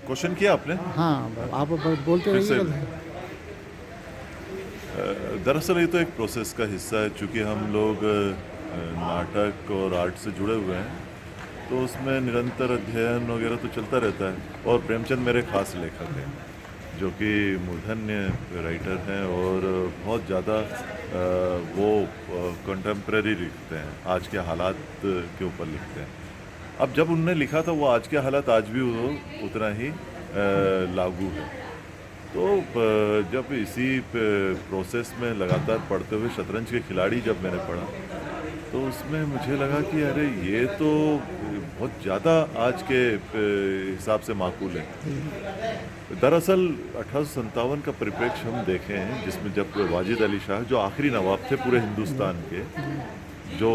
Question किया आपने? हाँ, आप बोलते रहिए। दरअसल ये तो एक प्रोसेस का हिस्सा है, चूँकि हम लोग नाटक और आर्ट से जुड़े हुए हैं, तो उसमें निरंतर अध्ययन वगैरह तो चलता रहता है। और प्रेमचंद मेरे खास लेखक हैं, जो कि मूर्धन्य राइटर हैं और बहुत ज़्यादा वो कंटेम्प्रेरी लिखते हैं, आज के हालात के ऊपर लिखते हैं। अब जब उनने लिखा था वो आज के हालात आज भी वो उतना ही लागू है। तो जब इसी प्रोसेस में लगातार पढ़ते हुए शतरंज के खिलाड़ी जब मैंने पढ़ा, तो उसमें मुझे लगा कि अरे ये तो बहुत ज़्यादा आज के हिसाब से माकूल है। दरअसल 1857 का परिप्रेक्ष्य हम देखें हैं, जिसमें जब वाजिद अली शाह, जो आखिरी नवाब थे पूरे हिंदुस्तान के, जो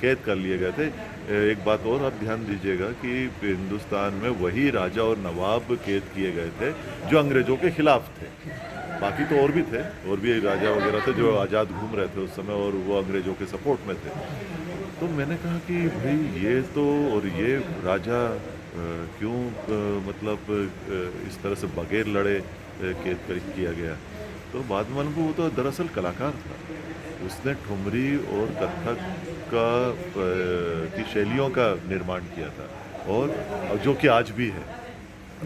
कैद कर लिए गए थे। एक बात और आप ध्यान दीजिएगा कि हिंदुस्तान में वही राजा और नवाब कैद किए गए थे जो अंग्रेज़ों के खिलाफ थे। बाकी तो और भी थे, और भी राजा वगैरह थे जो आज़ाद घूम रहे थे उस समय और वो अंग्रेज़ों के सपोर्ट में थे। तो मैंने कहा कि भाई ये तो, और ये राजा क्यों मतलब इस तरह से बगैर लड़े कैद किया गया। तो बाद में वो तो दरअसल कलाकार था, उसने ठुमरी और कथक का की शैलियों का निर्माण किया था, और जो कि आज भी है।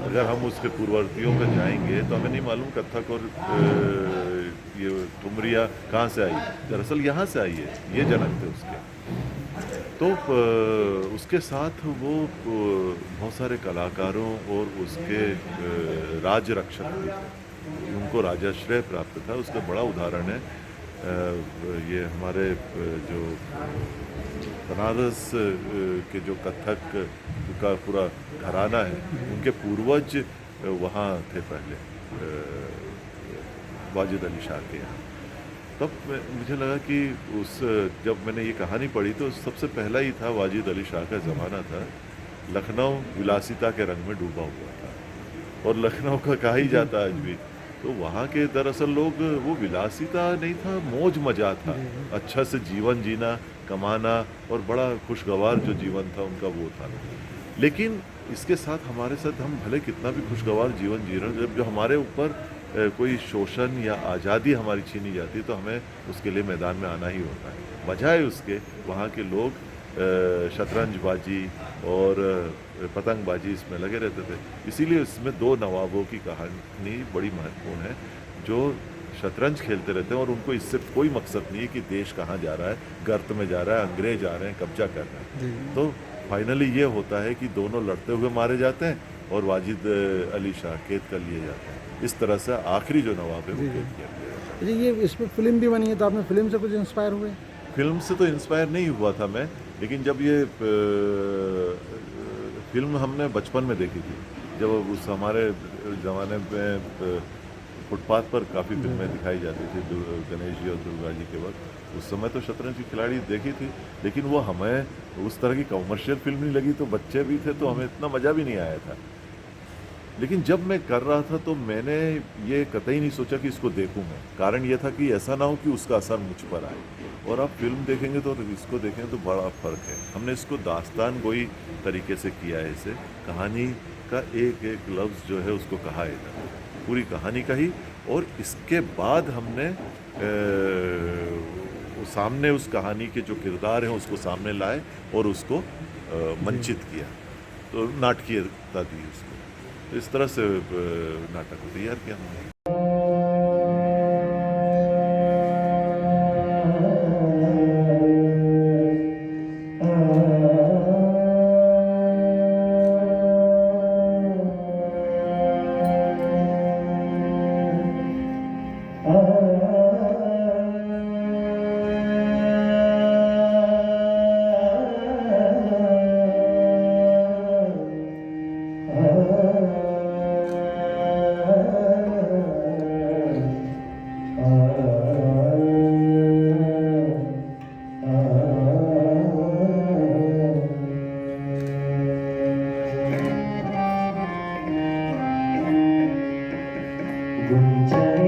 अगर हम उसके पूर्ववर्तियों पर जाएंगे तो हमें नहीं मालूम कथक और ये ठुमरिया कहाँ से आई। दरअसल यहाँ से आई है, ये जनक थे उसके। तो उसके साथ वो बहुत सारे कलाकारों और उसके राज रक्षक भी थे, उनको राजाश्रय प्राप्त था। उसका बड़ा उदाहरण है ये हमारे जो बनारस के जो कथक का पूरा घराना है, उनके पूर्वज वहाँ थे पहले वाजिद अली शाह के यहाँ। तब मुझे लगा कि जब मैंने ये कहानी पढ़ी तो सबसे पहला ही था, वाजिद अली शाह का ज़माना था, लखनऊ विलासिता के रंग में डूबा हुआ था, और लखनऊ का कहा ही जाता आज भी। तो वहाँ के दरअसल लोग, वो विलासिता नहीं था, मौज मजा था, अच्छा से जीवन जीना, कमाना, और बड़ा खुशगवार जो जीवन था उनका वो था। लेकिन इसके साथ हमारे साथ हम भले कितना भी खुशगवार जीवन जी रहे हैं, जब जो हमारे ऊपर कोई शोषण या आज़ादी हमारी छीनी जाती है तो हमें उसके लिए मैदान में आना ही होता है। बजाय उसके वहाँ के लोग शतरंजबाजी और पतंगबाजी इसमें लगे रहते थे। इसीलिए इसमें दो नवाबों की कहानी बड़ी महत्वपूर्ण है, जो शतरंज खेलते रहते हैं और उनको इससे कोई मकसद नहीं है कि देश कहाँ जा रहा है, गर्त में जा रहा है, अंग्रेज आ रहे हैं, कब्जा कर रहे हैं। तो फाइनली ये होता है कि दोनों लड़ते हुए मारे जाते हैं और वाजिद अली शाह कैद कर लिए जाते हैं। इस तरह से आखिरी जो नवाब है वो कैद किया गया। जी, ये इस पर फिल्म भी बनी है, तो आपने फिल्म से कुछ इंस्पायर हुए? फिल्म से तो इंस्पायर नहीं हुआ था मैं, लेकिन जब ये फिल्म हमने बचपन में देखी थी, जब उस हमारे ज़माने में फुटपाथ पर काफ़ी फिल्में दिखाई जाती थी गणेश जी और दुर्गा जी के वक्त। उस समय तो शतरंज की खिलाड़ी देखी थी, लेकिन वो हमें उस तरह की कमर्शियल फिल्म नहीं लगी, तो बच्चे भी थे तो हमें इतना मज़ा भी नहीं आया था। लेकिन जब मैं कर रहा था तो मैंने ये कतई नहीं सोचा कि इसको देखूं मैं। कारण ये था कि ऐसा ना हो कि उसका असर मुझ पर आए। और आप फिल्म देखेंगे तो इसको देखेंगे तो बड़ा फ़र्क है। हमने इसको दास्तान गोई तरीके से किया है। इसे कहानी का एक एक लफ्ज़ जो है उसको कहा है इधर, पूरी कहानी का ही। और इसके बाद हमने सामने उस कहानी के जो किरदार हैं उसको सामने लाए और उसको मंचित किया, तो नाटकीयता दी उसको। तो इस तरह से नाटक को तैयार किया हमने। गुंजाए